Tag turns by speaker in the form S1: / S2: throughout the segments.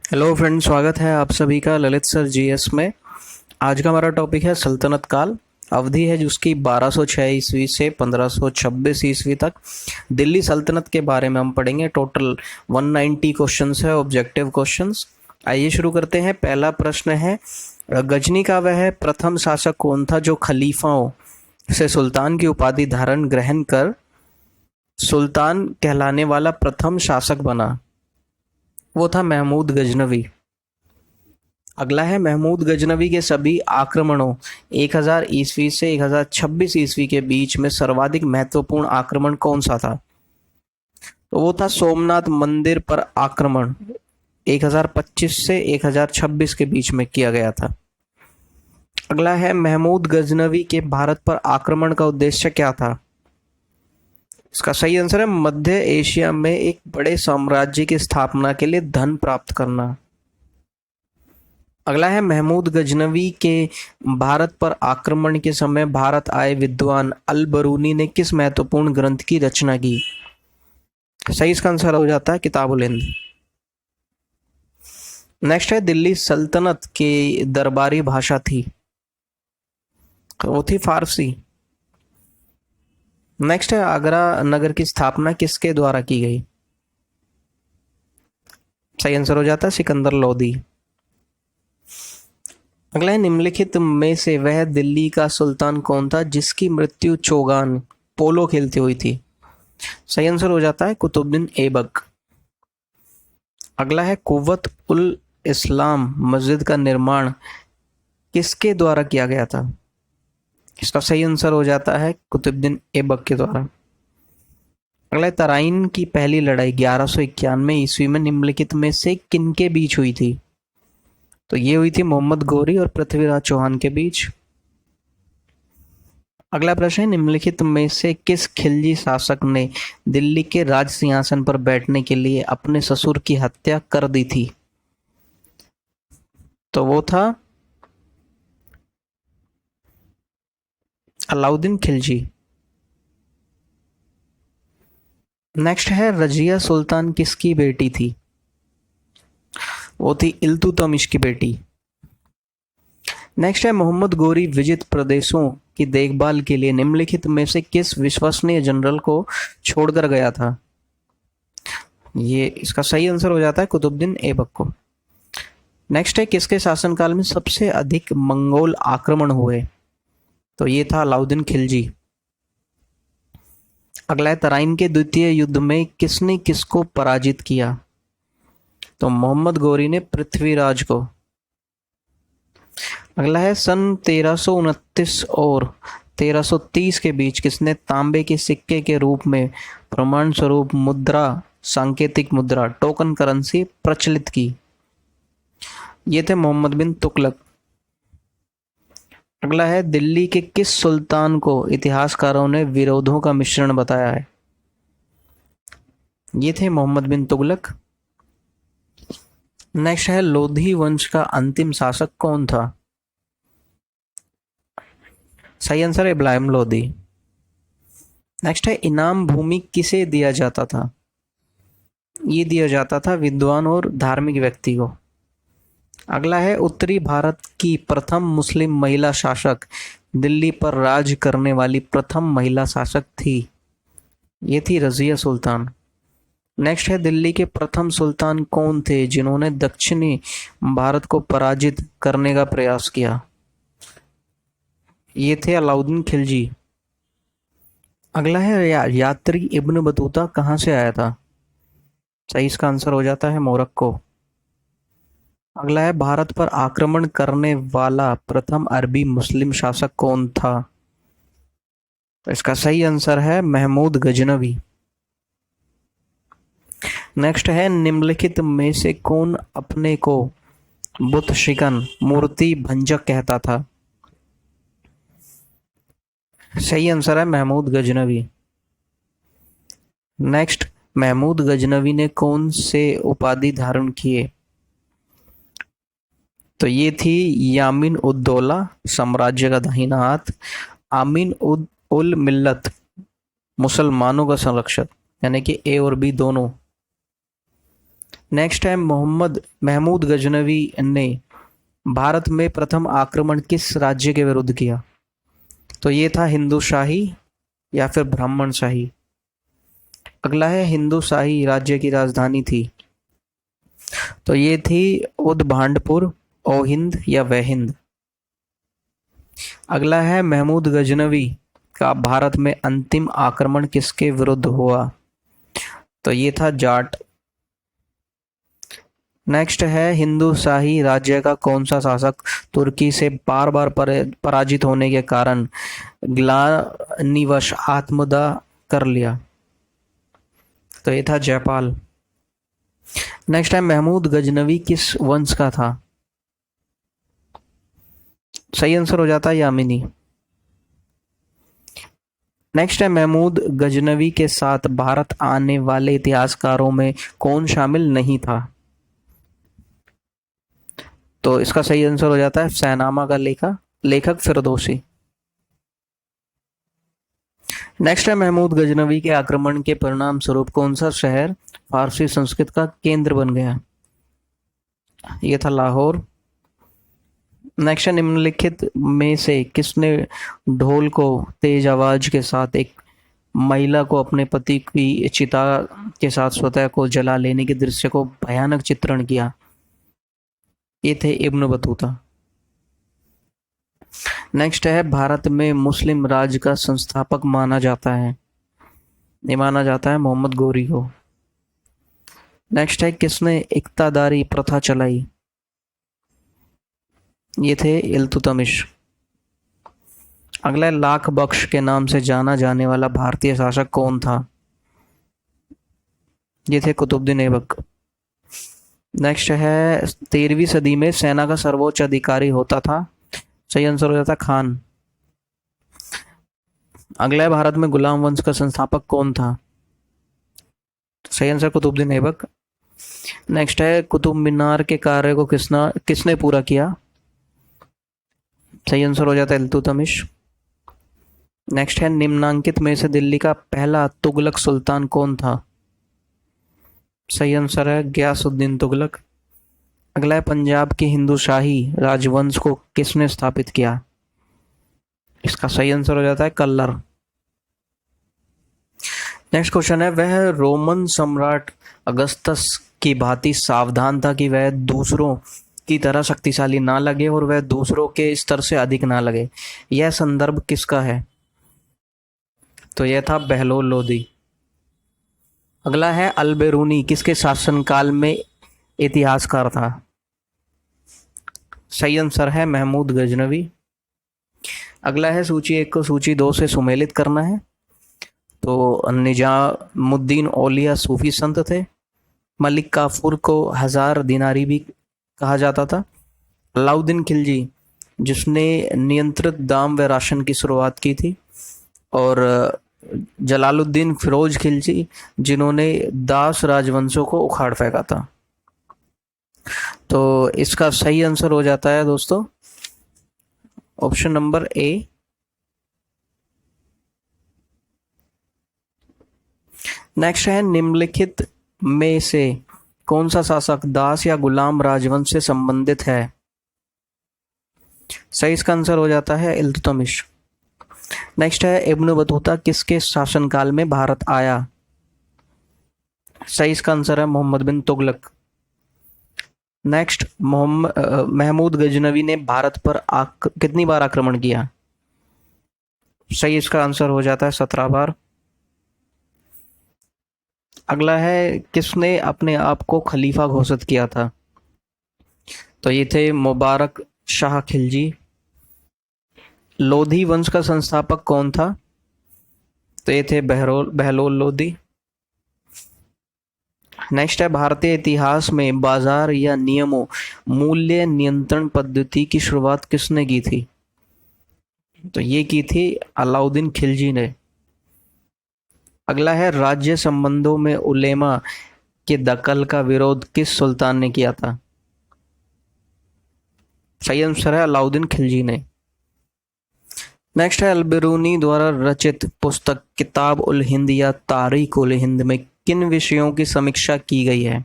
S1: Hello friends, स्वागत है आप सभी का ललित सर जीएस में। आज का हमारा टॉपिक है सल्तनत काल। अवधि है जिसकी 1206 ईस्वी से 1526 ईस्वी तक। दिल्ली सल्तनत के बारे में हम पढ़ेंगे। टोटल 190 क्वेश्चंस है, ऑब्जेक्टिव क्वेश्चंस। आइए शुरू करते हैं। पहला प्रश्न है, गजनी का वह प्रथम शासक कौन था जो खलीफाओं से सुल्तान की उपाधि धारण ग्रहण कर सुल्तान कहलाने वाला प्रथम शासक बना? वो था महमूद गजनवी। अगला है, महमूद गजनवी के सभी आक्रमणों 1000 ईस्वी से 1026 ईस्वी के बीच में सर्वाधिक महत्वपूर्ण आक्रमण कौन सा था? तो वो था सोमनाथ मंदिर पर आक्रमण। 1025 से 1026 के बीच में किया गया था। अगला है, महमूद गजनवी के भारत पर आक्रमण का उद्देश्य क्या था? इसका सही आंसर है मध्य एशिया में एक बड़े साम्राज्य की स्थापना के लिए धन प्राप्त करना। अगला है, महमूद गजनवी के भारत पर आक्रमण के समय भारत आए विद्वान अल बरूनी ने किस महत्वपूर्ण ग्रंथ की रचना की? सही इसका आंसर हो जाता है किताबुल हिंद। नेक्स्ट है, दिल्ली सल्तनत की दरबारी भाषा थी, वो थी फारसी। नेक्स्ट है, आगरा नगर की स्थापना किसके द्वारा की गई? सही आंसर हो जाता है सिकंदर लोदी। अगला है, निम्नलिखित में से वह दिल्ली का सुल्तान कौन था जिसकी मृत्यु चौगान पोलो खेलती हुई थी? सही आंसर हो जाता है कुतुबुद्दीन ऐबक। अगला है, कुव्वत उल इस्लाम मस्जिद का निर्माण किसके द्वारा किया गया था? इसका सही आंसर हो जाता है कुतुबुद्दीन ऐबक के द्वारा। अगला है, तराइन की पहली लड़ाई 1191 ईस्वी में निम्नलिखित में से किनके बीच हुई थी? तो ये हुई थी मोहम्मद गौरी और पृथ्वीराज चौहान के बीच। अगला प्रश्न है, निम्नलिखित में से किस खिलजी शासक ने दिल्ली के राज सिंहासन पर बैठने के लिए अपने ससुर की हत्या कर दी थी? तो वो था अलाउद्दीन खिलजी। नेक्स्ट है, रजिया सुल्तान किसकी बेटी थी? वो थी इल्तुतमिश की बेटी। नेक्स्ट है, मोहम्मद गौरी विजित प्रदेशों की देखभाल के लिए निम्नलिखित में से किस विश्वसनीय जनरल को छोड़कर गया था? ये इसका सही आंसर हो जाता है कुतुबुद्दीन ऐबक को। नेक्स्ट है, किसके शासनकाल में सबसे अधिक मंगोल आक्रमण हुए? तो ये था अलाउद्दीन खिलजी। अगला है, तराइन के द्वितीय युद्ध में किसने किसको पराजित किया? तो मोहम्मद गौरी ने पृथ्वीराज को। अगला है, सन 1329 और 1330 के बीच किसने तांबे के सिक्के के रूप में प्रमाण स्वरूप मुद्रा, सांकेतिक मुद्रा, टोकन करेंसी प्रचलित की? ये थे मोहम्मद बिन तुगलक। अगला है, दिल्ली के किस सुल्तान को इतिहासकारों ने विरोधों का मिश्रण बताया है? ये थे मोहम्मद बिन तुगलक। नेक्स्ट है, लोधी वंश का अंतिम शासक कौन था? सही आंसर है इब्राहिम लोधी। नेक्स्ट है, इनाम भूमि किसे दिया जाता था? ये दिया जाता था विद्वान और धार्मिक व्यक्ति को। अगला है, उत्तरी भारत की प्रथम मुस्लिम महिला शासक दिल्ली पर राज करने वाली प्रथम महिला शासक थी। ये थी रजिया सुल्तान। नेक्स्ट है, दिल्ली के प्रथम सुल्तान कौन थे जिन्होंने दक्षिणी भारत को पराजित करने का प्रयास किया? ये थे अलाउद्दीन खिलजी। अगला है, यात्री इब्न बतूता कहाँ से आया था? सही इसका आंसर हो जाता है मोरक्को। अगला है, भारत पर आक्रमण करने वाला प्रथम अरबी मुस्लिम शासक कौन था? तो इसका सही आंसर है महमूद गजनवी। नेक्स्ट है, निम्नलिखित में से कौन अपने को बुत शिकन मूर्ति भंजक कहता था? सही आंसर है महमूद गजनवी। नेक्स्ट, महमूद गजनवी ने कौन से उपाधि धारण किए? तो ये थी यामीन उद्दौला, साम्राज्य का दाहिना हाथ, आमीन उल मिल्लत, मुसलमानों का संरक्षक, यानी कि ए और बी दोनों। नेक्स्ट है मोहम्मद महमूद गजनवी ने भारत में प्रथम आक्रमण किस राज्य के विरुद्ध किया? तो ये था हिंदू शाही या फिर ब्राह्मण शाही। अगला है हिंदू शाही राज्य की राजधानी थी, तो ये थी उदभांडपुर, ओहिंद या वहिंद। अगला है महमूद गजनवी का भारत में अंतिम आक्रमण किसके विरुद्ध हुआ? तो ये था जाट। नेक्स्ट है हिंदू शाही राज्य का कौन सा शासक तुर्की से बार बार पराजित होने के कारण ग्लानिवश आत्मदाह कर लिया? तो ये था जयपाल। नेक्स्ट है महमूद गजनवी किस वंश का था? सही आंसर हो जाता है यामिनी। नेक्स्ट है महमूद गजनवी के साथ भारत आने वाले इतिहासकारों में कौन शामिल नहीं था? तो इसका सही आंसर हो जाता है सैनामा का लेखक फिरदौसी। नेक्स्ट है महमूद गजनवी के आक्रमण के परिणाम स्वरूप कौन सा शहर फारसी संस्कृत का केंद्र बन गया? ये था लाहौर। नेक्स्ट है निम्नलिखित में से किसने ढोल को तेज आवाज के साथ एक महिला को अपने पति की चिता के साथ स्वतः को जला लेने के दृश्य को भयानक चित्रण किया? ये थे इब्न बतूता। नेक्स्ट है भारत में मुस्लिम राज का संस्थापक माना जाता है? ये माना जाता है मोहम्मद गोरी को। नेक्स्ट है किसने इक्तादारी प्रथा चलाई? ये थे इल्तुतमिश। अगला लाख बख्श के नाम से जाना जाने वाला भारतीय शासक कौन था? ये थे कुतुबुद्दीन ऐबक। नेक्स्ट है 13वीं सदी में सेना का सर्वोच्च अधिकारी होता था? सही आंसर हो जाता है खान। अगला है भारत में गुलाम वंश का संस्थापक कौन था? सही आंसर कुतुबुद्दीन ऐबक। नेक्स्ट है कुतुब मीनार के कार्य को किसने पूरा किया? सही आंसर हो जाता है इल्तुतमिश। नेक्स्ट है निम्नांकित में से दिल्ली का पहला तुगलक सुल्तान कौन था? सही आंसर है गयासुद्दीन तुगलक। अगला है पंजाब की हिंदू शाही राजवंश को किसने स्थापित किया? इसका सही आंसर हो जाता है कल्लर। नेक्स्ट क्वेश्चन है वह रोमन सम्राट अगस्तस की भांति सावधान था कि वह दूसरों की तरह शक्तिशाली ना लगे और वह दूसरों के स्तर से अधिक ना लगे। यह संदर्भ किसका है? तो यह था बहलोल लोदी। अगला है अल-बेरूनी किसके शासनकाल में इतिहासकार था? सही आंसर है महमूद गजनवी। अगला है सूची 1 को सूची 2 से सुमेलित करना है। तो निजामुद्दीन औलिया सूफी संत थे। मलिक काफूर को 1000 दिनारी भी कहा जाता था। अलाउद्दीन खिलजी जिसने नियंत्रित दाम व राशन की शुरुआत की थी। और जलालुद्दीन फिरोज खिलजी जिन्होंने दास राजवंशों को उखाड़ फेंका था। तो इसका सही आंसर हो जाता है दोस्तों ऑप्शन नंबर ए। नेक्स्ट है निम्नलिखित में से कौन सा शासक दास या गुलाम राजवंश से संबंधित है? सही इसका आंसर हो जाता है इल्तुतमिश। नेक्स्ट है इब्न बतूता किसके शासनकाल में भारत आया? सही इसका आंसर है मोहम्मद बिन तुगलक। नेक्स्ट महमूद गजनवी ने भारत पर कितनी बार आक्रमण किया? सही इसका आंसर हो जाता है 17 बार। अगला है किसने अपने आप को खलीफा घोषित किया था? तो ये थे मुबारक शाह खिलजी। लोधी वंश का संस्थापक कौन था? तो ये थे बहलोल लोधी। नेक्स्ट है भारतीय इतिहास में बाजार या नियमों मूल्य नियंत्रण पद्धति की शुरुआत किसने की थी? तो ये की थी अलाउद्दीन खिलजी ने। अगला है राज्य संबंधों में उलेमा के दखल का विरोध किस सुल्तान ने किया था? सही आंसर है अलाउद्दीन खिलजी ने। नेक्स्ट है अल-बेरूनी द्वारा रचित पुस्तक किताब उल हिंद या तारीख उल हिंद में किन विषयों की समीक्षा की गई है?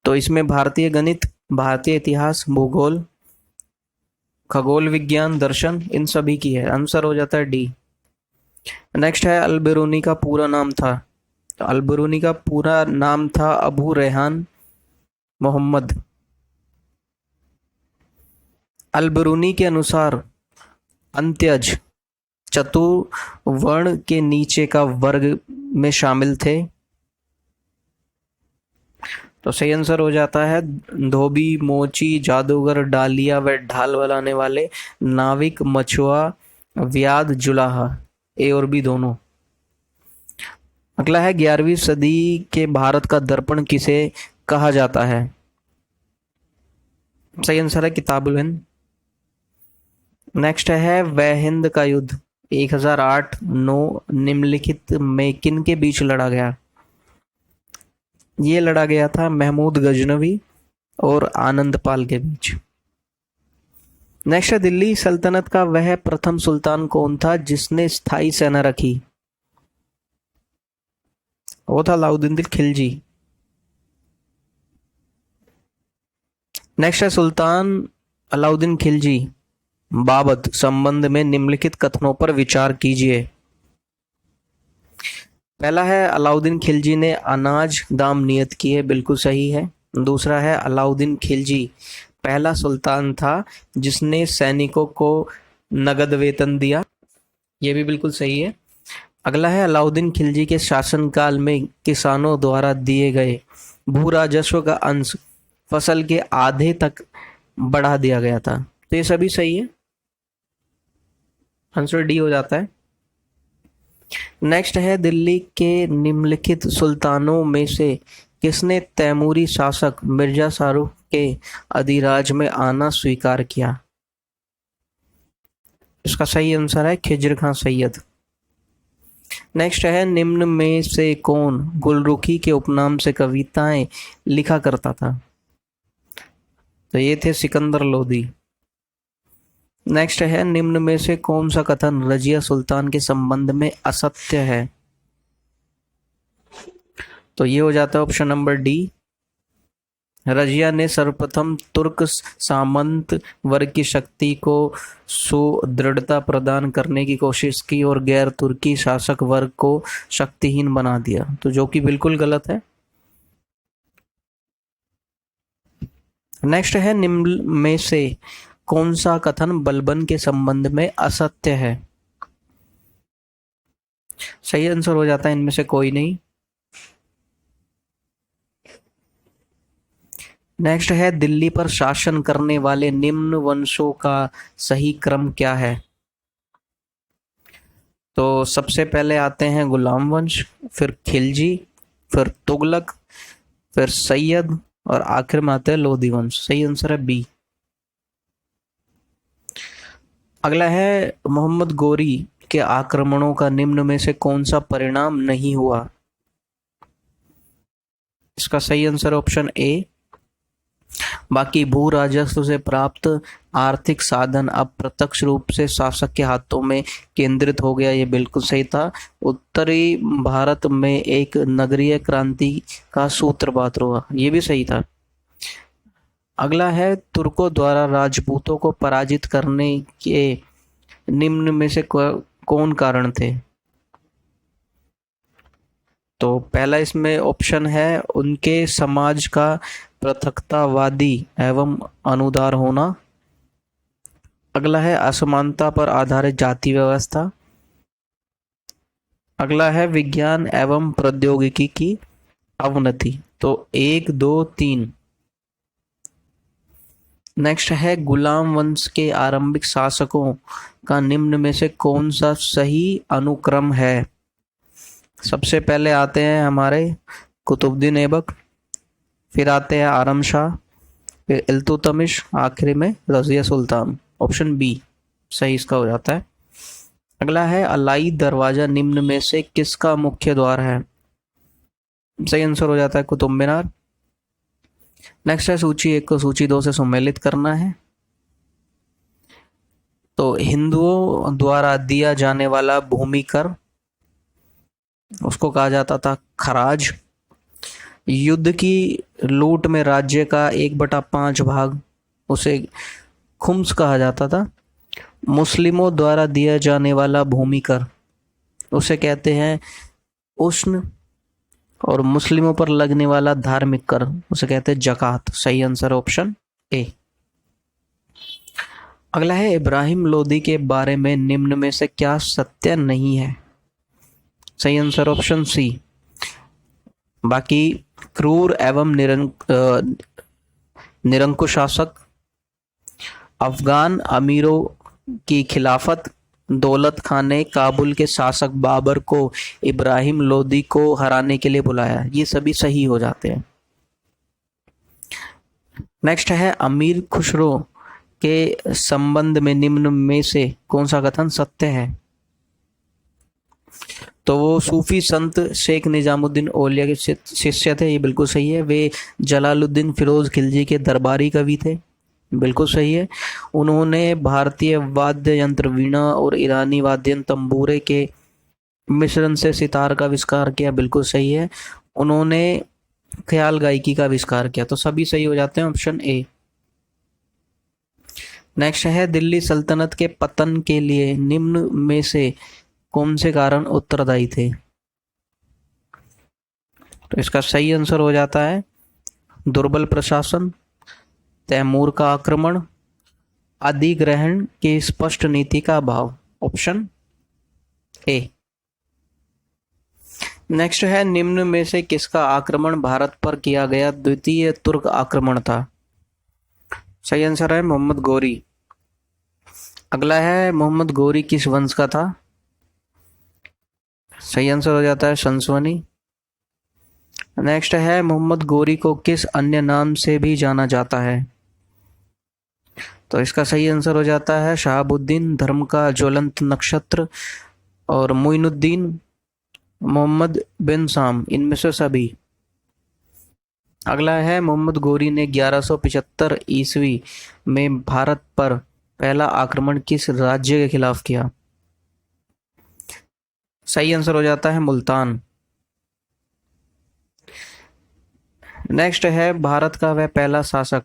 S1: तो इसमें भारतीय गणित, भारतीय इतिहास, भूगोल, खगोल विज्ञान, दर्शन, इन सभी की है। आंसर हो जाता है डी। नेक्स्ट है अल बिरूनी का पूरा नाम था। तो अल बिरूनी का पूरा नाम था अबू रेहान मोहम्मद। अल बिरूनी के अनुसार अंत्यज चतुर्वर्ण के नीचे का वर्ग में शामिल थे। तो सही आंसर हो जाता है धोबी, मोची, जादूगर, डालिया व ढाल बनाने वाले, नाविक, मछुआ, व्याध, जुलाहा, ए और बी दोनों। अगला है 11वीं सदी के भारत का दर्पण किसे कहा जाता है। सही आंसर है किताबुल हिंद। नेक्स्ट है वह हिंद का युद्ध 1008-9 निम्नलिखित में किन के बीच लड़ा गया। ये लड़ा गया था महमूद गजनवी और आनंद पाल के बीच। नेक्स्ट है दिल्ली सल्तनत का वह प्रथम सुल्तान कौन था जिसने स्थायी सेना रखी। वो था अलाउद्दीन खिलजी। नेक्स्ट है सुल्तान अलाउद्दीन खिलजी बाबत संबंध में निम्नलिखित कथनों पर विचार कीजिए। पहला है अलाउद्दीन खिलजी ने अनाज दाम नियत किए, बिल्कुल सही है। दूसरा है अलाउद्दीन खिलजी पहला सुल्तान था जिसने सैनिकों को नगद वेतन दिया, ये भी बिल्कुल सही है। अगला है अलाउद्दीन खिलजी के शासनकाल में किसानों द्वारा दिए गए भू राजस्व का अंश फसल के आधे तक बढ़ा दिया गया था। तो ये सभी सही है, आंसर डी हो जाता है। नेक्स्ट है दिल्ली के निम्नलिखित सुल्तानों में से किसने तैमूरी शासक मिर्जा शाहरुख के अधिराज में आना स्वीकार किया। इसका सही आंसर है खिज्र खां सैयद। नेक्स्ट है निम्न में से कौन गुलरुखी के उपनाम से कविताएं लिखा करता था। तो ये थे सिकंदर लोदी। नेक्स्ट है निम्न में से कौन सा कथन रजिया सुल्तान के संबंध में असत्य है। तो ये हो जाता है ऑप्शन नंबर डी। रजिया ने सर्वप्रथम तुर्क सामंत वर्ग की शक्ति को सुदृढ़ता प्रदान करने की कोशिश की और गैर तुर्की शासक वर्ग को शक्तिहीन बना दिया, तो जो कि बिल्कुल गलत है। नेक्स्ट है निम्न में से कौन सा कथन बलबन के संबंध में असत्य है। सही आंसर हो जाता है इनमें से कोई नहीं। नेक्स्ट है दिल्ली पर शासन करने वाले निम्न वंशों का सही क्रम क्या है। तो सबसे पहले आते हैं गुलाम वंश, फिर खिलजी, फिर तुगलक, फिर सैयद और आखिर में आते हैं लोधी वंश। सही आंसर है बी। अगला है मोहम्मद गोरी के आक्रमणों का निम्न में से कौन सा परिणाम नहीं हुआ। इसका सही आंसर ऑप्शन ए। बाकी भू राजस्व से प्राप्त आर्थिक साधन अब प्रत्यक्ष रूप से शासक के हाथों में केंद्रित हो गया, ये बिल्कुल सही था। उत्तरी भारत में एक नगरीय क्रांति का सूत्रपात हुआ, ये भी सही था। अगला है तुर्कों द्वारा राजपूतों को पराजित करने के निम्न में से कौन कारण थे। तो पहला इसमें ऑप्शन है उनके समाज का पृथकतावादी एवं अनुदार होना। अगला है असमानता पर आधारित जाति व्यवस्था। अगला है विज्ञान एवं प्रौद्योगिकी की अवनति। तो 1, 2, 3। नेक्स्ट है गुलाम वंश के आरंभिक शासकों का निम्न में से कौन सा सही अनुक्रम है। सबसे पहले आते हैं हमारे कुतुबुद्दीन ऐबक, फिर आते हैं आरम शाह, फिर इल्तुतमिश, आखिरी में रजिया सुल्तान। ऑप्शन बी सही इसका हो जाता है। अगला है अलाई दरवाजा निम्न में से किसका मुख्य द्वार है। सही आंसर हो जाता है कुतुब मीनार। नेक्स्ट है सूची 1 को सूची 2 से सम्मिलित करना है। तो हिंदुओं द्वारा दिया जाने वाला भूमि कर उसको कहा जाता था खराज। युद्ध की लूट में राज्य का 1/5 भाग, उसे खुम्स कहा जाता था। मुस्लिमों द्वारा दिया जाने वाला भूमि कर, उसे कहते हैं उष्ण। और मुस्लिमों पर लगने वाला धार्मिक कर, उसे कहते हैं जकात। सही आंसर ऑप्शन ए। अगला है इब्राहिम लोदी के बारे में निम्न में से क्या सत्य नहीं है। सही आंसर ऑप्शन सी। बाकी क्रूर एवं निरंकुश शासक, अफगान अमीरों की खिलाफत, दौलत खान ने काबुल के शासक बाबर को इब्राहिम लोदी को हराने के लिए बुलाया, ये सभी सही हो जाते हैं। नेक्स्ट है अमीर खुसरो के संबंध में निम्न में से कौन सा कथन सत्य है। तो वो सूफी संत शेख निजामुद्दीन औलिया के शिष्य थे, ये बिल्कुल सही है। वे जलालुद्दीन फिरोज खिलजी के दरबारी कवि थे, बिल्कुल सही है। उन्होंने भारतीय वाद्य यंत्र वीणा और ईरानी वाद्य यंत्र तंबूरे के मिश्रण से सितार का आविष्कार किया, बिल्कुल सही है। उन्होंने ख्याल गायकी का आविष्कार किया, तो सभी सही हो जाते हैं ऑप्शन ए। नेक्स्ट है दिल्ली सल्तनत के पतन के लिए निम्न में से कौन से कारण उत्तरदायी थे। तो इसका सही आंसर हो जाता है दुर्बल प्रशासन, तैमूर का आक्रमण, अधिग्रहण की स्पष्ट नीति का अभाव। Option A. नेक्स्ट है निम्न में से किसका आक्रमण भारत पर किया गया द्वितीय तुर्क आक्रमण था। सही आंसर है मोहम्मद गोरी। अगला है मोहम्मद गोरी किस वंश का था। सही आंसर हो जाता है संसवनी। नेक्स्ट है मोहम्मद गोरी को किस अन्य नाम से भी जाना जाता है। तो इसका सही आंसर हो जाता है शहाबुद्दीन, धर्म का ज्वलंत नक्षत्र, और मुइनुद्दीन, मोहम्मद बिन साम, इनमें से सभी। अगला है मोहम्मद गोरी ने 1175 ईस्वी में भारत पर पहला आक्रमण किस राज्य के खिलाफ किया। सही आंसर हो जाता है मुल्तान। नेक्स्ट है भारत का वह पहला शासक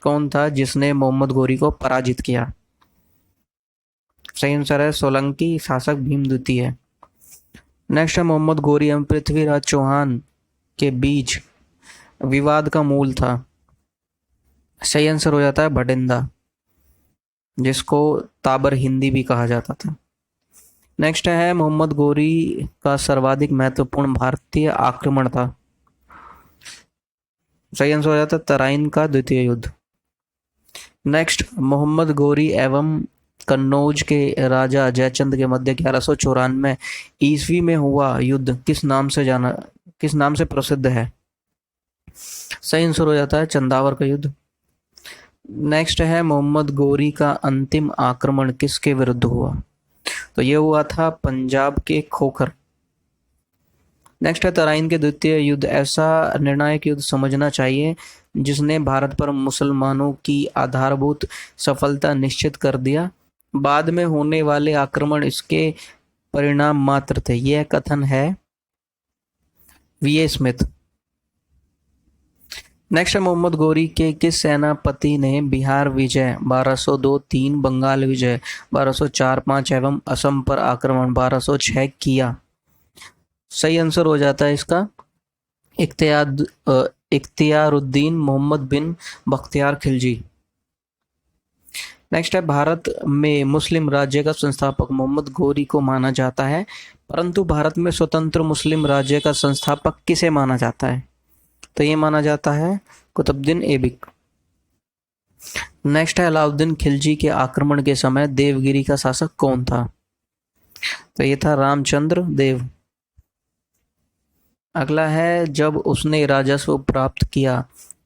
S1: कौन था जिसने मोहम्मद गोरी को पराजित किया। सही आंसर है सोलंकी शासक भीम द्वितीय। नेक्स्ट है मोहम्मद गोरी एवं पृथ्वीराज चौहान के बीच विवाद का मूल था। सही आंसर हो जाता है भटिंडा, जिसको ताबर हिंदी भी कहा जाता था। नेक्स्ट है मोहम्मद गोरी का सर्वाधिक महत्वपूर्ण भारतीय आक्रमण था। सही आंसर हो जाता है तराइन का द्वितीय युद्ध। नेक्स्ट मोहम्मद गोरी एवं कन्नौज के राजा जयचंद के मध्य 1194 ईस्वी में हुआ युद्ध किस नाम से प्रसिद्ध है। सही आंसर हो जाता है चंदावर का युद्ध। नेक्स्ट है मोहम्मद गोरी का अंतिम आक्रमण किसके विरुद्ध हुआ। तो ये हुआ था पंजाब के खोखर। नेक्स्ट है तराइन के द्वितीय युद्ध ऐसा निर्णायक युद्ध समझना चाहिए जिसने भारत पर मुसलमानों की आधारभूत सफलता निश्चित कर दिया। बाद में होने वाले आक्रमण इसके परिणाम मात्र थे, यह कथन है वीए स्मिथ। नेक्स्ट है मोहम्मद गोरी के किस सेनापति ने बिहार विजय 1202-3, बंगाल विजय 1204-5 एवं असम पर आक्रमण 1206 किया। सही आंसर हो जाता है इसका इख्तियारुद्दीन मोहम्मद बिन बख्तियार खिलजी। नेक्स्ट है भारत में मुस्लिम राज्य का संस्थापक मोहम्मद गोरी को माना जाता है, परंतु भारत में स्वतंत्र मुस्लिम राज्य का संस्थापक किसे माना जाता है। तो ये माना जाता है कुतुबुद्दीन ऐबिक। नेक्स्ट है अलाउद्दीन खिलजी के आक्रमण के समय देवगिरी का शासक कौन था। तो ये था रामचंद्र देव। अगला है जब उसने राजस्व प्राप्त किया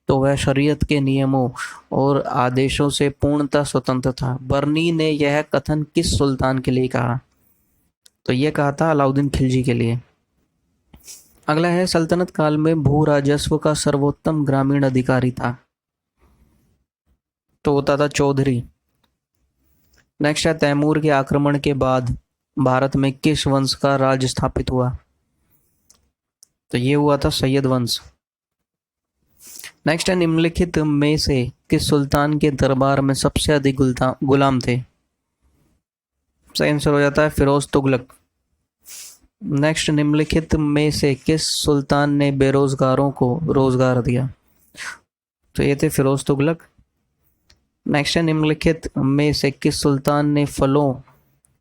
S1: तो वह शरीयत के नियमों और आदेशों से पूर्णतः स्वतंत्र था। बर्नी ने यह कथन किस सुल्तान के लिए कहा। तो यह कहा था अलाउद्दीन खिलजी के लिए। अगला है सल्तनत काल में भू राजस्व का सर्वोत्तम ग्रामीण अधिकारी था। तो होता था चौधरी। नेक्स्ट है तैमूर के आक्रमण के बाद भारत में किस वंश का राज स्थापित हुआ। तो ये हुआ था सैयद वंश। नेक्स्ट है निम्नलिखित में से किस सुल्तान के दरबार में सबसे अधिक गुलाम थे? सही आंसर हो जाता है फिरोज तुगलक। नेक्स्ट, निम्नलिखित में से किस सुल्तान ने बेरोजगारों को रोजगार दिया? तो ये थे फिरोज तुगलक। नेक्स्ट है निम्नलिखित में से किस सुल्तान ने फलों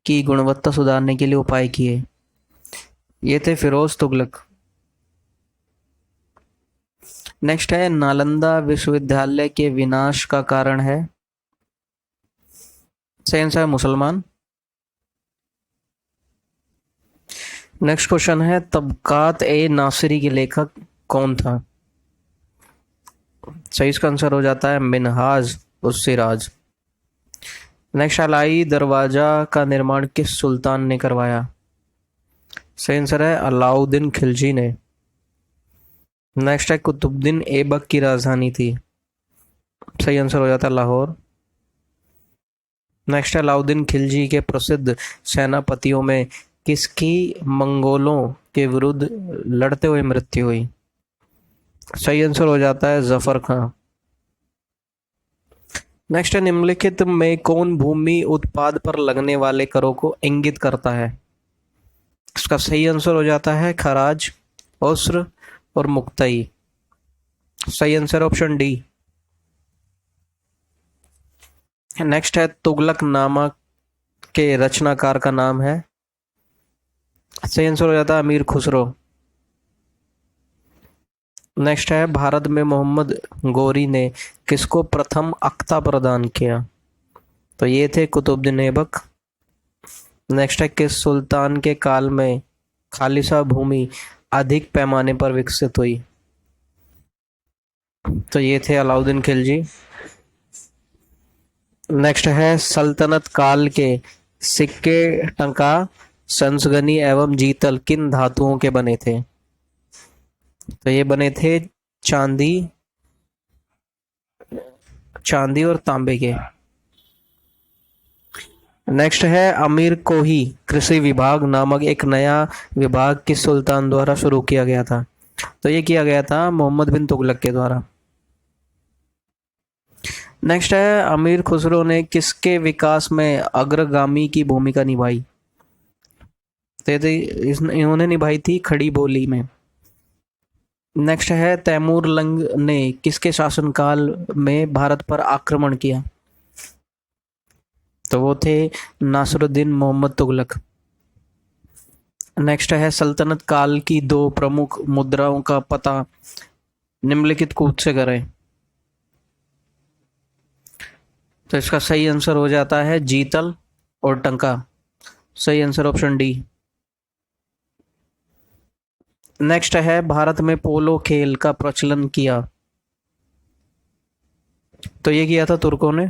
S1: की गुणवत्ता सुधारने के लिए उपाय किए? ये थे फिरोज तुगलक। नेक्स्ट है नालंदा विश्वविद्यालय के विनाश का कारण है? सही आंसर है मुसलमान। नेक्स्ट क्वेश्चन है तबकात ए नासिरी के लेखक कौन था? सही इसका आंसर हो जाता है मिनहाज उस सिराज। नेक्स्ट, अलाई दरवाजा का निर्माण किस सुल्तान ने करवाया? सही आंसर है अलाउद्दीन खिलजी ने। नेक्स्ट है कुतुबुद्दीन ऐबक की राजधानी थी? सही आंसर हो जाता है लाहौर। नेक्स्ट है अलाउद्दीन खिलजी के प्रसिद्ध सेनापतियों में किसकी मंगोलों के विरुद्ध लड़ते हुए मृत्यु हुई? सही आंसर हो जाता है जफर खां। नेक्स्ट है निम्नलिखित में कौन भूमि उत्पाद पर लगने वाले करों को इंगित करता है? इसका सही आंसर हो जाता है खराज, उस्र और मुक्तई। सही आंसर ऑप्शन डी। नेक्स्ट है तुगलक नामा के रचनाकार का नाम है? सही आंसर हो जाता है अमीर खुसरो। नेक्स्ट है भारत में मोहम्मद गोरी ने किसको प्रथम अख्ता प्रदान किया? तो ये थे कुतुबुद्दीन ऐबक। नेक्स्ट है किस सुल्तान के काल में खालिसा भूमि अधिक पैमाने पर विकसित हुई? तो ये थे अलाउद्दीन खिलजी। नेक्स्ट है सल्तनत काल के सिक्के टंका संसगनी एवं जीतल किन धातुओं के बने थे? तो ये बने थे चांदी और तांबे के। नेक्स्ट है अमीर कोही कृषि विभाग नामक एक नया विभाग किस सुल्तान द्वारा शुरू किया गया था? तो ये किया गया था मोहम्मद बिन तुगलक के द्वारा। नेक्स्ट है अमीर खुसरो ने किसके विकास में अग्रगामी की भूमिका निभाई? तो इन्होंने निभाई थी खड़ी बोली में। नेक्स्ट है तैमूर लंग ने किसके शासनकाल में भारत पर आक्रमण किया? तो वो थे नासिरुद्दीन मोहम्मद तुगलक। नेक्स्ट है सल्तनत काल की दो प्रमुख मुद्राओं का पता निम्नलिखित कूद से करें? तो इसका सही आंसर हो जाता है जीतल और टंका। सही आंसर ऑप्शन डी। नेक्स्ट है भारत में पोलो खेल का प्रचलन किया? तो ये किया था तुर्कों ने।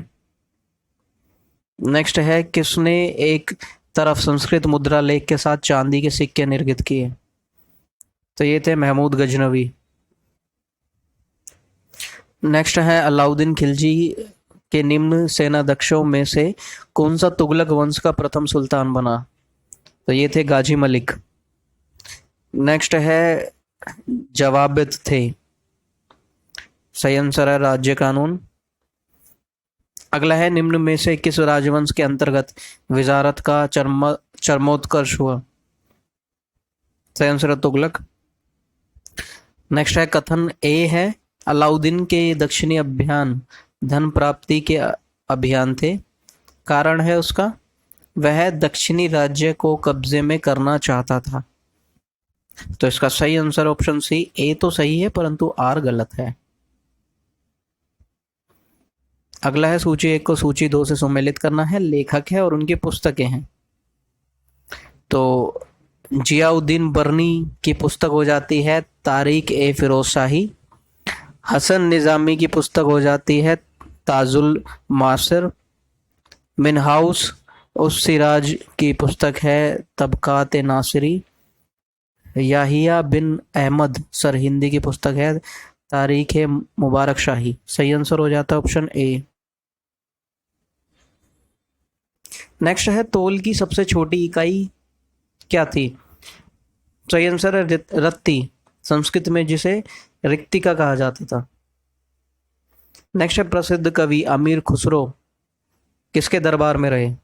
S1: नेक्स्ट है किसने एक तरफ संस्कृत मुद्रा लेख के साथ चांदी के सिक्के निर्मित किए? तो ये थे महमूद गजनवी। नेक्स्ट है अलाउद्दीन खिलजी के निम्न सेनाध्यक्षों में से कौन सा तुगलक वंश का प्रथम सुल्तान बना? तो ये थे गाजी मलिक। नेक्स्ट है जवाबित थे? सही आंसर है राज्य कानून। अगला है निम्न में से किस राजवंश के अंतर्गत विजारत का चरमोत्कर्ष हुआ? सही आंसर है तुगलक। नेक्स्ट है कथन ए है अलाउद्दीन के दक्षिणी अभियान धन प्राप्ति के अभियान थे। कारण है उसका वह दक्षिणी राज्य को कब्जे में करना चाहता था। तो इसका सही आंसर ऑप्शन सी। ए तो सही है परंतु आर गलत है। अगला है सूची 1 को सूची 2 से सम्मिलित करना है। लेखक है और उनकी पुस्तकें हैं। तो जियाउद्दीन बर्नी की पुस्तक हो जाती है तारीख ए फिरोज शाही। हसन निजामी की पुस्तक हो जाती है ताजुल मासिर। मिनहाउस उस सिराज की पुस्तक है तबकात नासिरी। याहिया बिन अहमद सरहिंदी की पुस्तक है तारीख मुबारक शाही। सही आंसर हो जाता है ऑप्शन ए। नेक्स्ट है तोल की सबसे छोटी इकाई क्या थी? सही आंसर है रत्ती, संस्कृत में जिसे रिक्तिका कहा जाता था। नेक्स्ट है प्रसिद्ध कवि अमीर खुसरो किसके दरबार में रहे?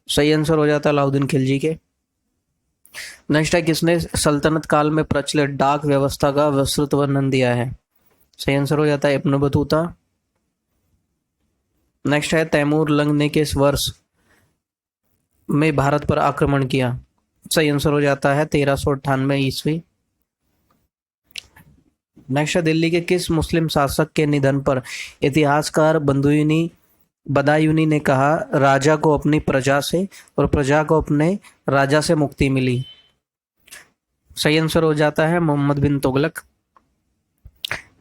S1: सही आंसर हो जाता है अलाउद्दीन खिलजी के। नेक्स्ट है किसने सल्तनत काल में प्रचलित डाक व्यवस्था का विस्तृत वर्णन दिया है? सही आंसर हो जाता है इब्न बतूता। नेक्स्ट है तैमूर लंग ने किस वर्ष में भारत पर आक्रमण किया? सही आंसर हो जाता है 1398 ईस्वी। नेक्स्ट है दिल्ली के किस मुस्लिम शासक के निधन पर इतिहासकार बदायूनी ने कहा राजा को अपनी प्रजा से और प्रजा को अपने राजा से मुक्ति मिली? सही आंसर हो जाता है मोहम्मद बिन तुगलक।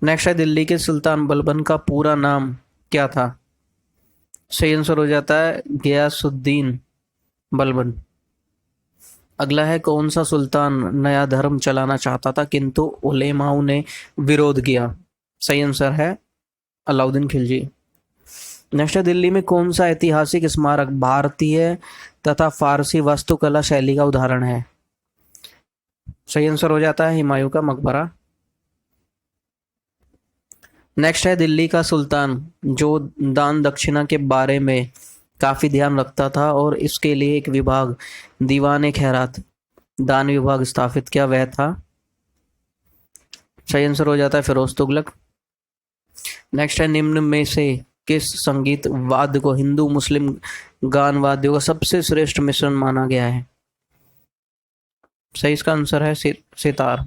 S1: नेक्स्ट है दिल्ली के सुल्तान बलबन का पूरा नाम क्या था? सही आंसर हो जाता है गयासुद्दीन बलबन। अगला है कौन सा सुल्तान नया धर्म चलाना चाहता था किंतु उलेमाओं ने विरोध किया? सही आंसर है अलाउद्दीन खिलजी। नेक्स्ट है दिल्ली में कौन सा ऐतिहासिक स्मारक भारतीय तथा फारसी वास्तुकला शैली का उदाहरण है? सही आंसर हो जाता है हुमायूं का मकबरा। नेक्स्ट है दिल्ली का सुल्तान जो दान दक्षिणा के बारे में काफ़ी ध्यान रखता था और इसके लिए एक विभाग दीवान खैरात दान विभाग स्थापित किया, वह था? सही आंसर हो जाता है फिरोज तुगलक। नेक्स्ट है निम्न में से किस संगीत वाद्य को हिंदू मुस्लिम गान वाद्यों का सबसे श्रेष्ठ मिश्रण माना गया है? सही इसका आंसर है सितार।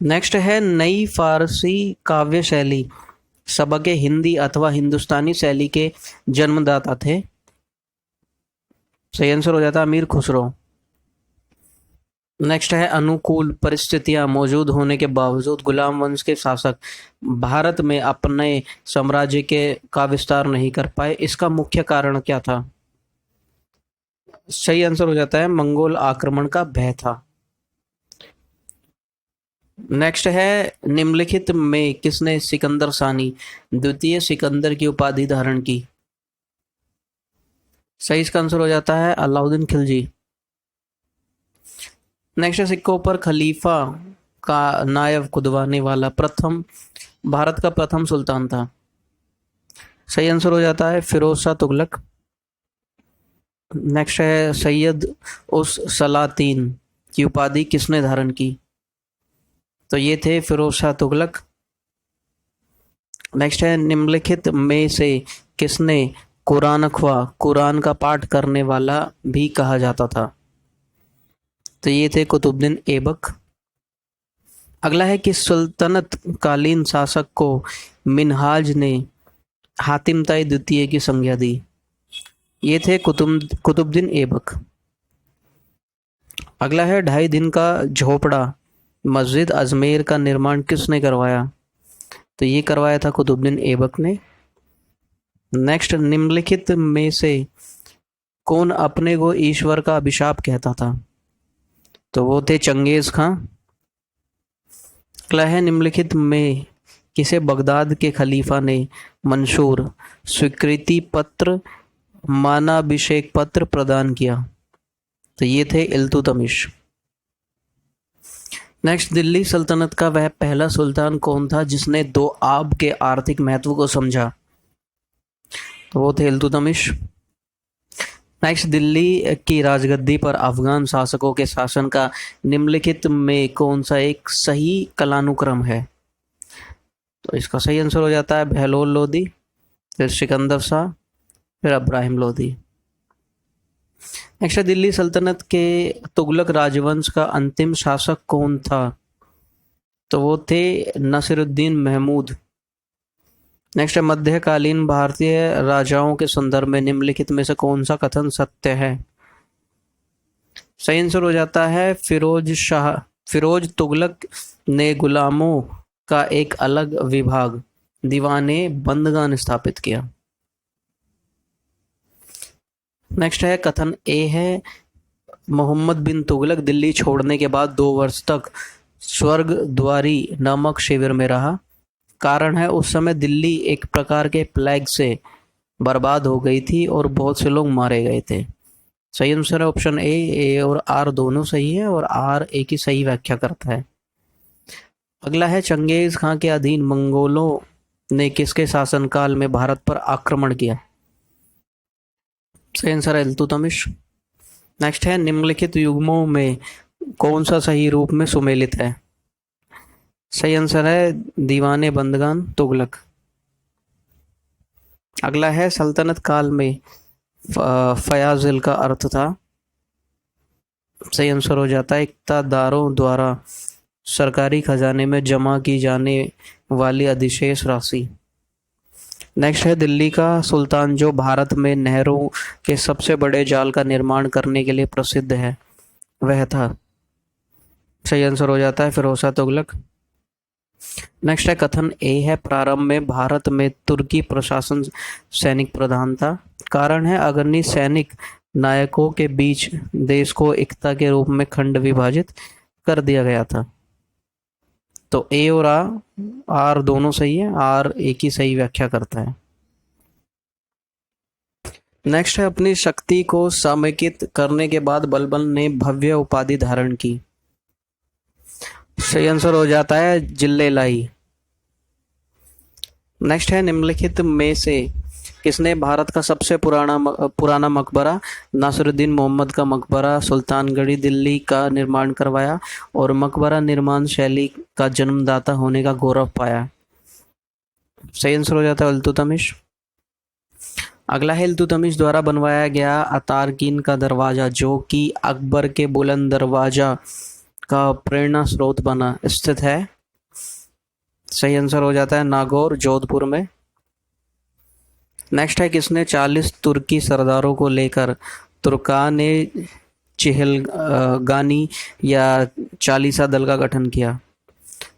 S1: नेक्स्ट है नई फारसी काव्य शैली सबके हिंदी अथवा हिंदुस्तानी शैली के जन्मदाता थे? सही आंसर हो जाता है अमीर खुसरो। नेक्स्ट है अनुकूल परिस्थितियां मौजूद होने के बावजूद गुलाम वंश के शासक भारत में अपने साम्राज्य का विस्तार नहीं कर पाए, इसका मुख्य कारण क्या था? सही आंसर हो जाता है मंगोल आक्रमण का भय था। नेक्स्ट है निम्नलिखित में किसने सिकंदर सानी द्वितीय सिकंदर की उपाधि धारण की? सही इसका आंसर हो जाता है अलाउद्दीन खिलजी। नेक्स्ट है सिक्कों पर खलीफा का नायब खुदवाने वाला भारत का प्रथम सुल्तान था? सही आंसर हो जाता है फिरोज शाह तुगलक। नेक्स्ट है सैयद उस सलातीन की उपाधि किसने धारण की? तो ये थे फिरोज शाह तुगलक। नेक्स्ट है निम्नलिखित में से किसने कुरान का पाठ करने वाला भी कहा जाता था? तो ये थे कुतुबुद्दीन ऐबक। अगला है कि सल्तनत कालीन शासक को मिन्हाज ने हातिम ताई द्वितीय की संज्ञा दी? ये थे कुतुबुद्दीन ऐबक। अगला है 2.5 दिन का झोपड़ा मस्जिद अजमेर का निर्माण किसने करवाया? तो ये करवाया था कुतुबुद्दीन ऐबक ने। नेक्स्ट निम्नलिखित में से कौन अपने को ईश्वर का अभिशाप कहता था? तो वो थे चंगेज खां। अगला है निम्नलिखित में किसे बगदाद के खलीफा ने मंशूर स्वीकृति पत्र मानाभिषेक पत्र प्रदान किया? तो ये थे इल्तुतमिश। नेक्स्ट दिल्ली सल्तनत का वह पहला सुल्तान कौन था जिसने 2 आब के आर्थिक महत्व को समझा? तो वो थे इल्तुतमिश। नेक्स्ट दिल्ली की राजगद्दी पर अफगान शासकों के शासन का निम्नलिखित में कौन सा एक सही कालानुक्रम है? तो इसका सही आंसर हो जाता है बहलोल लोदी, फिर सिकंदर शाह, फिर इब्राहिम लोदी। नेक्स्ट दिल्ली सल्तनत के तुगलक राजवंश का अंतिम शासक कौन था? तो वो थे नसीरुद्दीन महमूद। नेक्स्ट मध्यकालीन भारतीय राजाओं के संदर्भ में निम्नलिखित में से कौन सा कथन सत्य है? सही आंसर हो जाता है फिरोज तुगलक ने गुलामों का एक अलग विभाग दीवाने बंदगान स्थापित किया। नेक्स्ट है कथन ए है मोहम्मद बिन तुगलक दिल्ली छोड़ने के बाद 2 वर्ष तक स्वर्गद्वारी नामक शिविर में रहा। कारण है उस समय दिल्ली एक प्रकार के प्लेग से बर्बाद हो गई थी और बहुत से लोग मारे गए थे। सही आंसर है ऑप्शन ए और आर दोनों सही है और आर ए की सही व्याख्या करता है। अगला है चंगेज खां के अधीन मंगोलों ने किसके शासनकाल में भारत पर आक्रमण किया? सही आंसर है इल्तुतमिश। नेक्स्ट है निम्नलिखित युग्मों में कौन सा सही रूप में सुमेलित है? सही आंसर है दीवाने बंदगान तुगलक। अगला है सल्तनत काल में फयाजिल का अर्थ था। सही आंसर हो जाता है इक्तादारों द्वारा सरकारी खजाने में जमा की जाने वाली अधिशेष राशि। नेक्स्ट है दिल्ली का सुल्तान जो भारत में नहरों के सबसे बड़े जाल का निर्माण करने के लिए प्रसिद्ध है, वह था? सही आंसर हो जाता है फिरोज तुगलक। नेक्स्ट है कथन ए है प्रारंभ में भारत में तुर्की प्रशासन सैनिक प्रधान था। कारण है अग्रणी सैनिक नायकों के बीच देश को एकता के रूप में खंड विभाजित कर दिया गया था। तो ए और आर दोनों सही है, आर एक ही सही व्याख्या करता है। नेक्स्ट है अपनी शक्ति को समेकित करने के बाद बलबन ने भव्य उपाधि धारण की। सही आंसर हो जाता है जिल्लेलाई। नेक्स्ट है निम्नलिखित में से किसने भारत का सबसे पुराना मकबरा नासिरुद्दीन मोहम्मद का मकबरा सुल्तानगढ़ी दिल्ली का निर्माण करवाया और मकबरा निर्माण शैली का जन्मदाता होने का गौरव पाया? सही आंसर हो जाता है इल्तुतमिश। अगला है इल्तुतमिश द्वारा बनवाया गया अतारकीन का दरवाजा जो कि अकबर के बुलंद दरवाजा का प्रेरणा स्रोत बना स्थित है। सही आंसर हो जाता है नागौर जोधपुर में। नेक्स्ट है किसने 40 तुर्की सरदारों को लेकर तुर्कान चिहलगानी या चालीसा दल का गठन किया?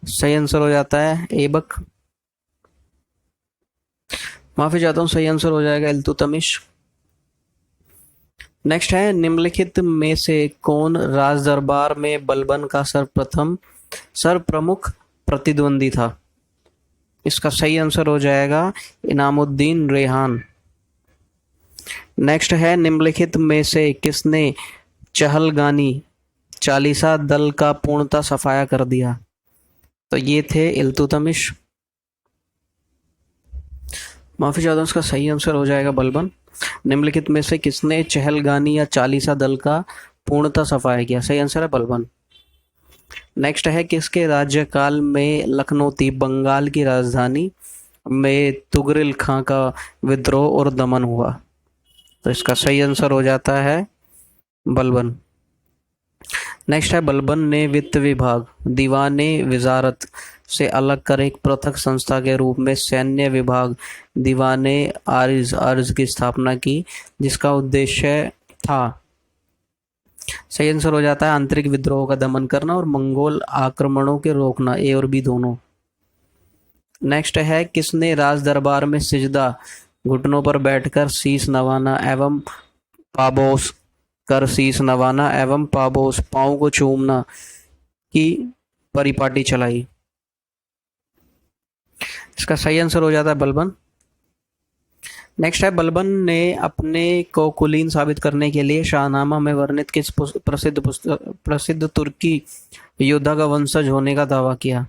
S1: सही आंसर हो जाता है ऐबक। माफी चाहता हूँ, सही आंसर हो जाएगा इल्तुतमिश। नेक्स्ट है निम्नलिखित में से कौन राज दरबार में बलबन का सर्वप्रमुख प्रतिद्वंदी था? इसका सही आंसर हो जाएगा इनामुद्दीन रेहान। नेक्स्ट है निम्नलिखित में से किसने चहलगानी चालीसा दल का पूर्णतः सफाया कर दिया? तो ये थे इल्तुतमिश। माफी चाहता हूँ, इसका सही आंसर हो जाएगा बलबन। निम्नलिखित में से किसने चहलगानी या चालीसा दल का पूर्णतः सफाया किया? सही आंसर है बलबन। नेक्स्ट है किसके राज्यकाल में लखनौती बंगाल की राजधानी में तुगरिल खां का विद्रोह और दमन हुआ? तो इसका सही आंसर हो जाता है बलबन। नेक्स्ट है बलबन ने वित्त विभाग दीवाने विजारत से अलग कर एक पृथक संस्था के रूप में सैन्य विभाग दीवाने आर्ज की स्थापना की जिसका उद्देश्य था? सही आंसर हो जाता है आंतरिक विद्रोह का दमन करना और मंगोल आक्रमणों के रोकना, ए और बी दोनों। नेक्स्ट है किसने राज दरबार में सिजदा घुटनों पर बैठकर शीश नवाना एवं पाबोस कर शीश नवाना एवं पाबोस पांव को चूमना की परिपाटी चलाई? इसका सही आंसर हो जाता है बलबन। नेक्स्ट है बलबन ने अपने को कुलीन साबित करने के लिए शाहनामा में वर्णित किस प्रसिद्ध तुर्की योद्धा का वंशज होने का दावा किया?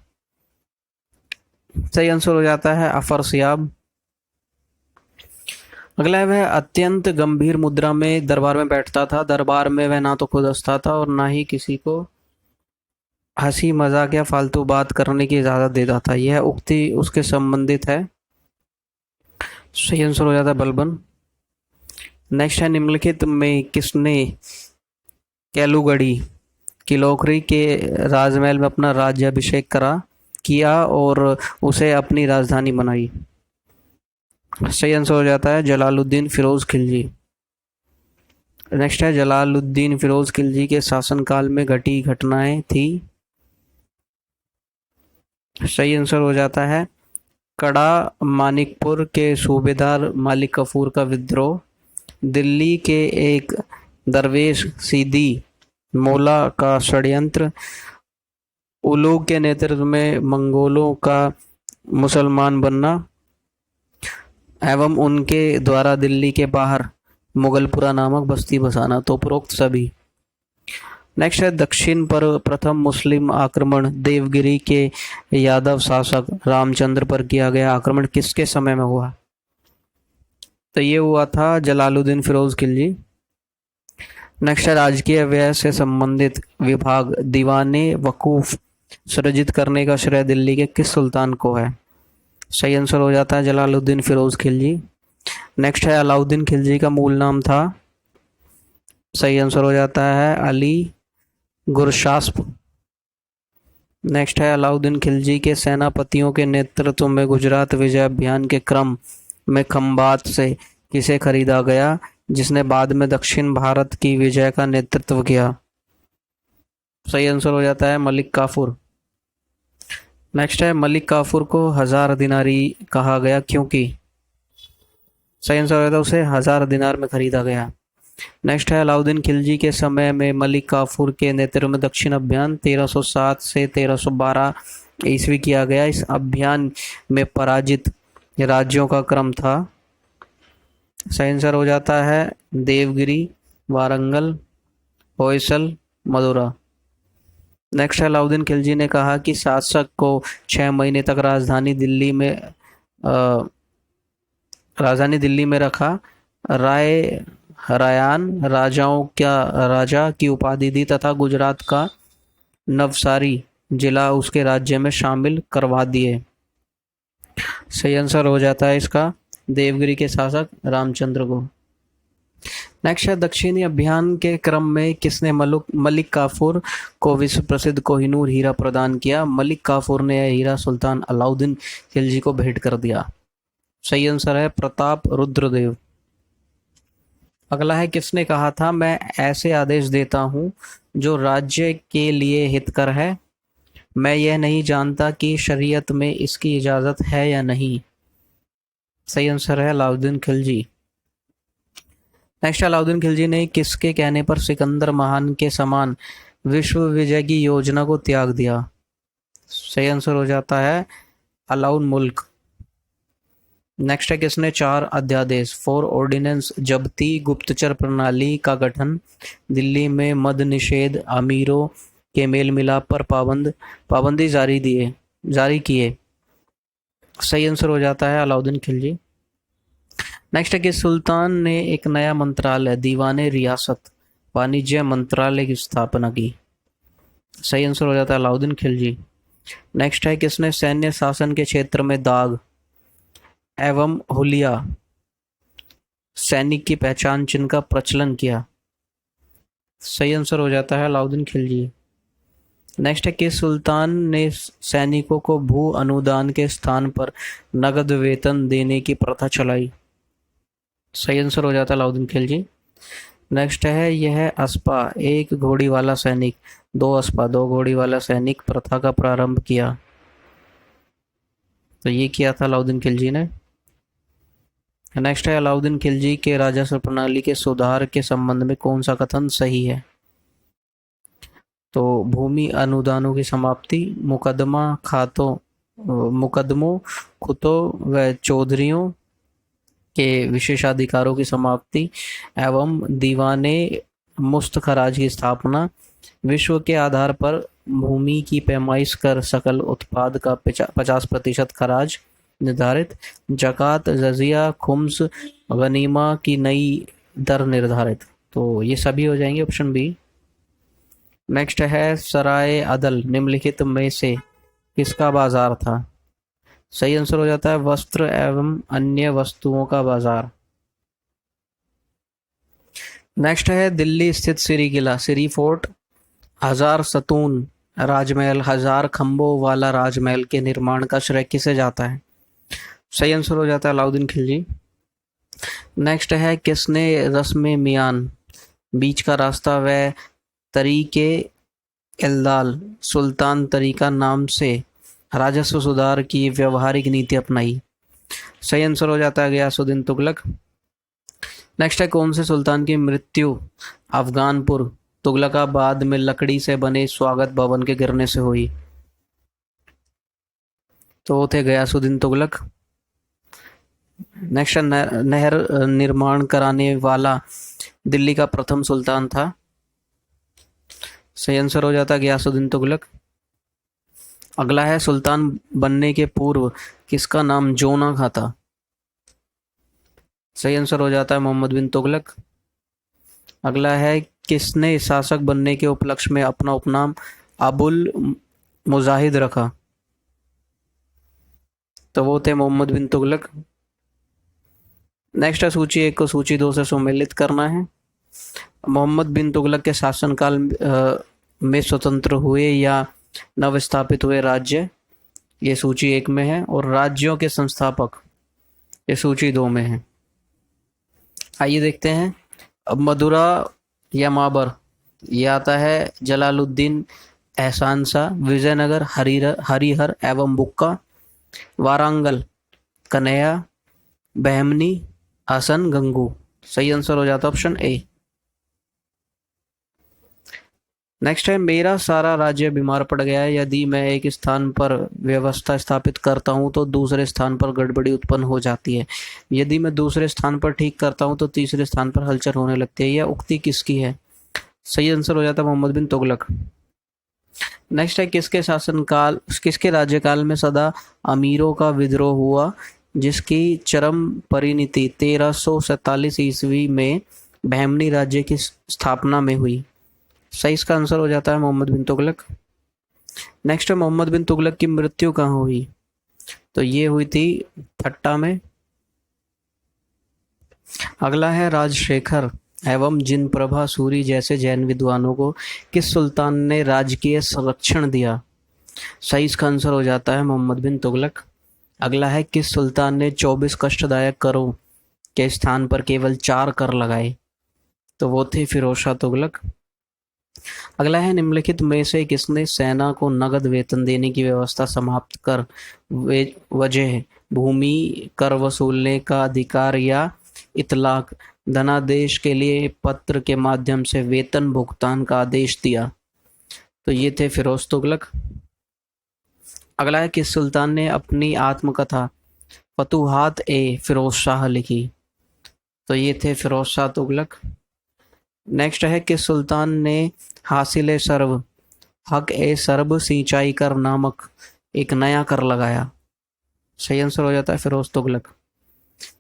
S1: सही आंसर हो जाता है अफरसियाब। अगला है वह अत्यंत गंभीर मुद्रा में दरबार में बैठता था। दरबार में वह ना तो खुद हंसता था और ना ही किसी को हंसी मजाक या फालतू बात करने की इजाजत देता था। यह उक्ति उसके संबंधित है। सही आंसर हो जाता है बलबन। नेक्स्ट है निम्नलिखित में किसने कैलुगढ़ी किलोकरी के राजमहल में अपना राज्याभिषेक किया और उसे अपनी राजधानी बनाई? सही आंसर हो जाता है जलालुद्दीन फिरोज खिलजी। नेक्स्ट है जलालुद्दीन फिरोज खिलजी के शासनकाल में घटी घटनाएं थी? सही आंसर हो जाता है कड़ा मानिकपुर के सूबेदार मालिक कफूर का विद्रोह, दिल्ली के एक दरवेश सीदी मौला का षड्यंत्र, उलूग के नेतृत्व में मंगोलों का मुसलमान बनना एवं उनके द्वारा दिल्ली के बाहर मुगलपुरा नामक बस्ती बसाना। तो उपरोक्त सभी। नेक्स्ट है दक्षिण पर प्रथम मुस्लिम आक्रमण देवगिरी के यादव शासक रामचंद्र पर किया गया आक्रमण किसके समय में हुआ? तो ये हुआ था जलालुद्दीन फिरोज खिलजी। नेक्स्ट है राजकीय व्यय से संबंधित विभाग दीवाने वकूफ सृजित करने का श्रेय दिल्ली के किस सुल्तान को है? सही आंसर हो जाता है जलालुद्दीन फिरोज खिलजी। नेक्स्ट है अलाउद्दीन खिलजी का मूल नाम था? सही आंसर हो जाता है अली गुरशास्प। नेक्स्ट है अलाउद्दीन खिलजी के सेनापतियों के नेतृत्व में गुजरात विजय अभियान के क्रम में खंबात से किसे खरीदा गया जिसने बाद में दक्षिण भारत की विजय का नेतृत्व किया? सही आंसर हो जाता है मलिक काफूर। नेक्स्ट है मलिक काफूर को हजार दिनारी कहा गया क्योंकि? सही आंसर हो जाता है उसे 1000 दिनार में खरीदा गया। नेक्स्ट है अलाउद्दीन खिलजी के समय में मलिक काफूर के नेतृत्व में दक्षिण अभियान 1307 से 1312 ईस्वी किया गया। इस अभियान में पराजित राज्यों का क्रम था? सही आंसर हो जाता है देवगिरी, वारंगल, होयसल, मदुरा। नेक्स्ट है अलाउद्दीन खिलजी ने कहा कि शासक को 6 महीने तक राजधानी दिल्ली में रखा, रायान राजा की उपाधि दी तथा गुजरात का नवसारी जिला उसके राज्य में शामिल करवा दिए। सही आंसर हो जाता है इसका देवगिरी के शासक रामचंद्र को। नेक्स्ट है दक्षिणी अभियान के क्रम में किसने मलिक काफूर को विश्व प्रसिद्ध कोहिनूर हीरा प्रदान किया? मलिक काफूर ने यह हीरा सुल्तान अलाउद्दीन खिलजी को भेंट कर दिया। सही आंसर है प्रताप रुद्रदेव। अगला है किसने कहा था मैं ऐसे आदेश देता हूं जो राज्य के लिए हितकर है, मैं यह नहीं जानता कि शरीयत में इसकी इजाजत है या नहीं? सही आंसर है अलाउद्दीन खिलजी। नेक्स्ट अलाउद्दीन खिलजी ने किसके कहने पर सिकंदर महान के समान विश्व विजय की योजना को त्याग दिया? सही आंसर हो जाता है अलाउन मुल्क। नेक्स्ट है किसने 4 अध्यादेश 4 ऑर्डिनेंस जब्ती गुप्तचर प्रणाली का गठन दिल्ली में मद निषेध अमीरों के मेल मिलाप पर पाबंदी जारी किए? सही आंसर हो जाता है अलाउद्दीन खिलजी। नेक्स्ट है कि सुल्तान ने एक नया मंत्रालय दीवाने रियासत वाणिज्य मंत्रालय की स्थापना की? सही आंसर हो जाता है अलाउद्दीन खिलजी। नेक्स्ट है किसने सैन्य शासन के क्षेत्र में दाग एवं हुलिया सैनिक की पहचान चिन्ह का प्रचलन किया? सही आंसर हो जाता है अलाउद्दीन खिलजी। नेक्स्ट है कि सुल्तान ने सैनिकों को भू अनुदान के स्थान पर नगद वेतन देने की प्रथा चलाई? सही आंसर हो जाता है अलाउद्दीन खिलजी। नेक्स्ट है यह अस्पा एक घोड़ी वाला सैनिक 2 अस्पा 2 घोड़ी वाला सैनिक प्रथा का प्रारंभ किया? तो ये किया था अलाउद्दीन खिलजी ने। नेक्स्ट है अलाउद्दीन खिलजी के राजस्व प्रणाली के सुधार के संबंध में कौन सा कथन सही है? तो भूमि अनुदानों की समाप्ति, मुकदमों खुतों व चौधरियों के विशेषाधिकारों की समाप्ति एवं दीवाने मुफ्त खराज की स्थापना, विश्व के आधार पर भूमि की पैमाइश कर सकल उत्पाद का 50% खराज निर्धारित, जकात जजिया खुम्स गनीमा की नई दर निर्धारित। तो ये सभी हो जाएंगे ऑप्शन बी। नेक्स्ट है सराय अदल निम्नलिखित में से किसका बाजार था? सही आंसर हो जाता है वस्त्र एवं अन्य वस्तुओं का बाजार। नेक्स्ट है दिल्ली स्थित सिरी किला सिरी फोर्ट 1000 सतून राजमहल 1000 खंभों वाला राजमहल के निर्माण का श्रेय किसे जाता है? सही आंसर हो जाता है अलाउद्दीन खिलजी। नेक्स्ट है किसने रस्म मियान बीच का रास्ता व तरीके इल्दाल सुल्तान तरीका नाम से राजस्व सुधार की व्यवहारिक नीति अपनाई? सही आंसर हो जाता है गयासुद्दीन तुगलक। नेक्स्ट है कौन से सुल्तान की मृत्यु अफगानपुर तुगलकाबाद में लकड़ी से बने स्वागत भवन के गिरने से हुई? तो वो थे गयासुद्दीन तुगलक। नेक्स्ट नहर निर्माण कराने वाला दिल्ली का प्रथम सुल्तान था? सही आंसर हो जाता है गयासुद्दीन तुगलक। अगला है सुल्तान बनने के पूर्व किसका नाम जोना था? सही आंसर हो जाता है मोहम्मद बिन तुगलक। अगला है किसने शासक बनने के उपलक्ष्य में अपना उपनाम अबुल मुजाहिद रखा? तो वो थे मोहम्मद बिन तुगलक। नेक्स्ट है सूची 1 को सूची 2 से सम्मिलित करना है। मोहम्मद बिन तुगलक के शासनकाल में स्वतंत्र हुए या नव स्थापित हुए राज्य, ये सूची 1 में है, और राज्यों के संस्थापक ये सूची 2 में है। आइए देखते हैं। अब मदुरा या माबर, ये आता है जलालुद्दीन एहसान शाह, विजयनगर हरिहर एवं बुक्का, वारंगल कन्हैया, बहमनी हसन गंगू। सही आंसर हो जाता है ऑप्शन ए। नेक्स्ट है मेरा सारा राज्य बीमार पड़ गया है, यदि मैं एक स्थान पर व्यवस्था स्थापित करता हूं तो दूसरे स्थान पर गड़बड़ी उत्पन्न हो जाती है, यदि मैं दूसरे स्थान पर ठीक करता हूं तो तीसरे स्थान पर हलचल होने लगती है। यह उक्ति किसकी है? सही आंसर हो जाता है मोहम्मद बिन तुगलक। नेक्स्ट है किसके राज्यकाल में सदा अमीरों का विद्रोह हुआ, जिसकी चरम परिणति 1347 ईस्वी में बहमनी राज्य की स्थापना में हुई। सही इसका आंसर हो जाता है मोहम्मद बिन तुगलक। नेक्स्ट है मोहम्मद बिन तुगलक की मृत्यु कहाँ हुई? तो ये हुई थी ठट्टा में। अगला है राजशेखर एवं जिन प्रभा सूरी जैसे जैन विद्वानों को किस सुल्तान ने राजकीय संरक्षण दिया? सही इसका आंसर हो जाता है मोहम्मद बिन तुगलक। अगला है किस सुल्तान ने 24 कष्टदायक करों के स्थान पर केवल 4 कर लगाए? तो वो थे फिरोज शाह तुगलक। अगला है निम्नलिखित में से किसने सेना को नगद वेतन देने की व्यवस्था समाप्त कर वजह भूमि कर वसूलने का अधिकार या इतलाक धनादेश के लिए पत्र के माध्यम से वेतन भुगतान का आदेश दिया? तो ये थे फिरोज तुगलक। अगला है किस सुल्तान ने अपनी आत्मकथा फतुहात ए फिरोज शाह लिखी? तो ये थे फिरोज शाह तुगलक। नेक्स्ट है किस सुल्तान ने हासिल सर्व हक ए सर्ब सिंचाई कर नामक एक नया कर लगाया? सही आंसर हो जाता है फिरोज तुगलक।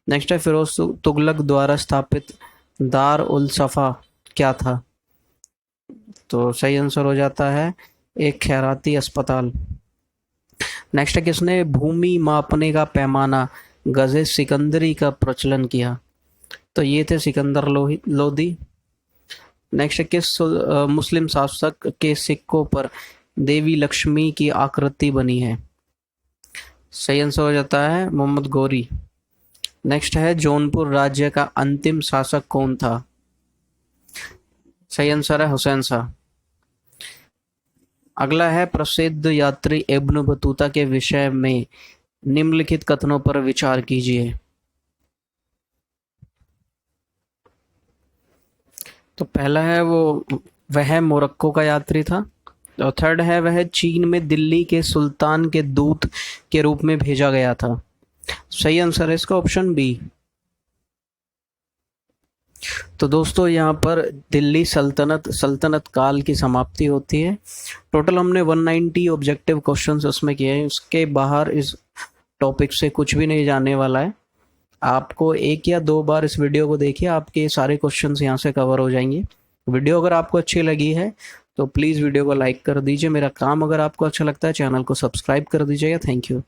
S1: नेक्स्ट है फिरोज तुगलक द्वारा स्थापित दार उल सफा क्या था? तो सही आंसर हो जाता है एक खैराती अस्पताल। नेक्स्ट है किसने भूमि मापने का पैमाना गजे सिकंदरी का प्रचलन किया? तो ये थे सिकंदर लोदी। नेक्स्ट है किस मुस्लिम शासक के सिक्कों पर देवी लक्ष्मी की आकृति बनी है? सही आंसर हो जाता है मोहम्मद गौरी। नेक्स्ट है जौनपुर राज्य का अंतिम शासक कौन था? सही आंसर है हुसैन शाह। अगला है प्रसिद्ध यात्री इब्न बतूता के विषय में निम्नलिखित कथनों पर विचार कीजिए। तो पहला है वह मोरक्को का यात्री था। और थर्ड है वह चीन में दिल्ली के सुल्तान के दूत के रूप में भेजा गया था। सही आंसर है इसका ऑप्शन बी। तो दोस्तों यहाँ पर दिल्ली सल्तनत काल की समाप्ति होती है। टोटल हमने 190 ऑब्जेक्टिव क्वेश्चंस उसमें किए हैं, उसके बाहर इस टॉपिक से कुछ भी नहीं जाने वाला है। आपको 1 या 2 बार इस वीडियो को देखिए, आपके सारे क्वेश्चंस यहाँ से कवर हो जाएंगे। वीडियो अगर आपको अच्छी लगी है तो प्लीज़ वीडियो को लाइक कर दीजिए। मेरा काम अगर आपको अच्छा लगता है चैनल को सब्सक्राइब कर दीजिएगा। Thank you.